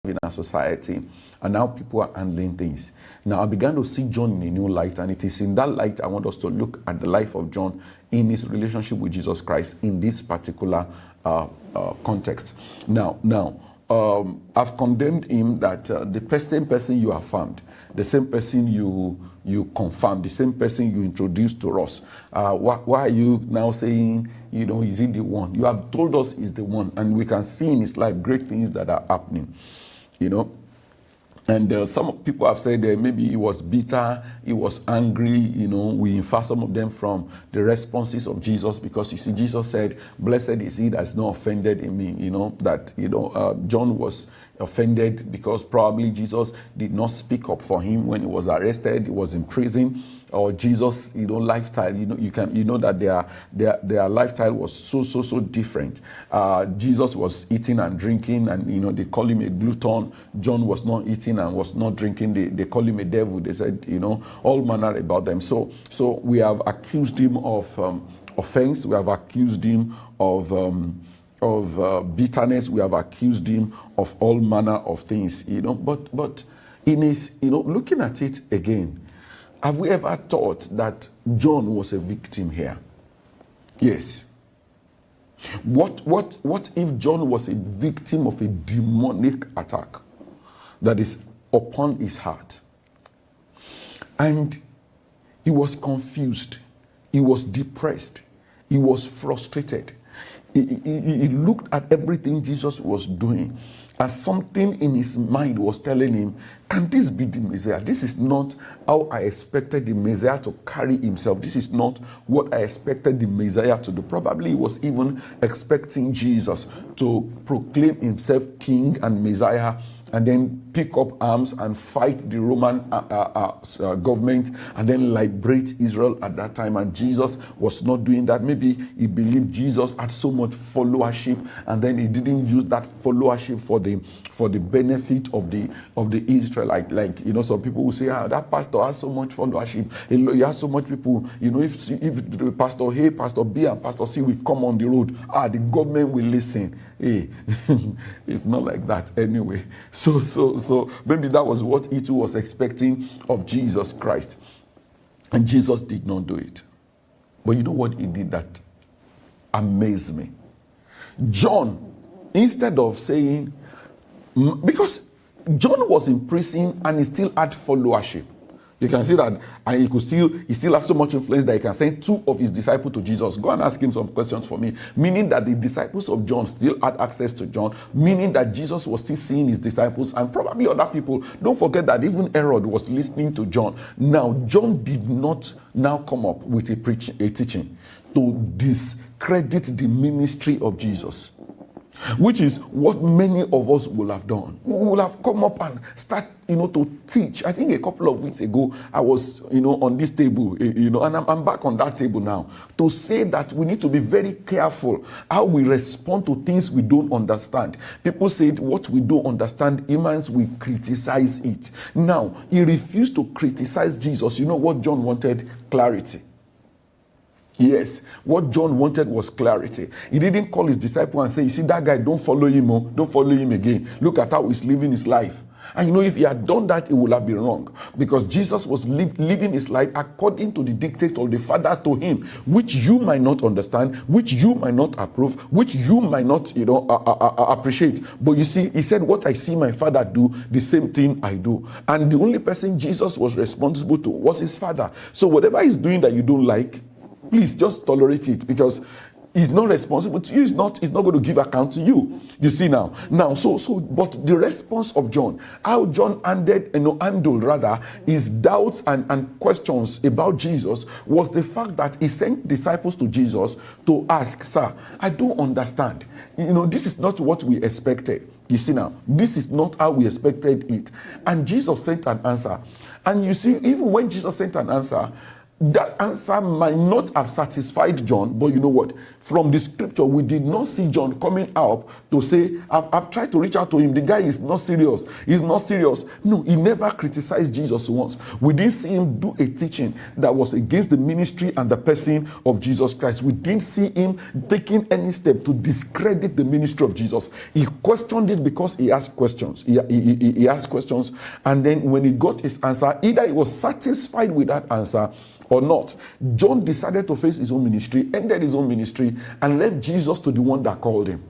in our society, and now people are handling things. Now I began to see John in a new light, and it is in that light I want us to look at the life of John in his relationship with Jesus Christ in this particular context. Now, I've condemned him that the same person you affirmed, the same person you confirmed, the same person you introduced to us. Why are you now saying, is he the one? You have told us he's the one, and we can see in his life great things that are happening, And some people have said that maybe he was bitter, he was angry, we infer some of them from the responses of Jesus, because you see, Jesus said, blessed is he that's not offended in me, John was offended because probably Jesus did not speak up for him when he was arrested, he was in prison, or Jesus, lifestyle, that their lifestyle was so different. Jesus was eating and drinking, and they call him a glutton. John was not eating and was not drinking. They call him a devil. They said, all manner about them. So we have accused him of offense. We have accused him of bitterness. We have accused him of all manner of things, But in his, looking at it again, have we ever thought that John was a victim here? Yes. What if John was a victim of a demonic attack that is upon his heart? And he was confused. He was depressed. He was frustrated. He looked at everything Jesus was doing, as something in his mind was telling him, can this be the Messiah? This is not how I expected the Messiah to carry himself. This is not what I expected the Messiah to do. Probably he was even expecting Jesus to proclaim himself king and Messiah, and then pick up arms and fight the Roman government, and then liberate Israel at that time. And Jesus was not doing that. Maybe he believed Jesus had so much followership, and then he didn't use that followership for the benefit of the Israelite. Some people will say, that pastor has so much followership. He has so much people. If the Pastor A, Pastor B, and Pastor C will come on the road, the government will listen. Hey, it's not like that anyway. So maybe that was what he too was expecting of Jesus Christ. And Jesus did not do it. But you know what he did that amazed me? John, instead of saying, because John was in prison and he still had followership. You can see that, and he still has so much influence that he can send two of his disciples to Jesus. Go and ask him some questions for me. Meaning that the disciples of John still had access to John, meaning that Jesus was still seeing his disciples and probably other people. Don't forget that even Herod was listening to John. Now, John did not now come up with a teaching to discredit the ministry of Jesus, which is what many of us will have done. We will have come up and start, to teach. I think a couple of weeks ago, I was, on this table, and I'm back on that table now, to say that we need to be very careful how we respond to things we don't understand. People said what we don't understand, humans will criticize it. Now, he refused to criticize Jesus. You know what John wanted? Clarity. Yes, what John wanted was clarity. He didn't call his disciple and say, you see that guy, don't follow him, don't follow him again. Look at how he's living his life. And if he had done that, it would have been wrong. Because Jesus was living his life according to the dictate of the Father to him, which you might not understand, which you might not approve, which you might not, appreciate. But you see, he said, what I see my Father do, the same thing I do. And the only person Jesus was responsible to was his Father. So whatever he's doing that you don't like, please just tolerate it, because he's not responsible to you. He's not going to give account to you. You see now. But the response of John, how John handled his doubts and questions about Jesus, was the fact that he sent disciples to Jesus to ask, sir, I don't understand. This is not what we expected. You see now, this is not how we expected it. And Jesus sent an answer. And you see, even when Jesus sent an answer, That answer might not have satisfied John, but you know what? From the scripture, we did not see John coming out to say, I've tried to reach out to him. The guy is not serious. He's not serious. No, he never criticized Jesus once. We didn't see him do a teaching that was against the ministry and the person of Jesus Christ. We didn't see him taking any step to discredit the ministry of Jesus. He questioned it because he asked questions. He asked questions, and then when he got his answer, either he was satisfied with that answer or not. John decided to face his own ministry, ended his own ministry, and left Jesus to the one that called him.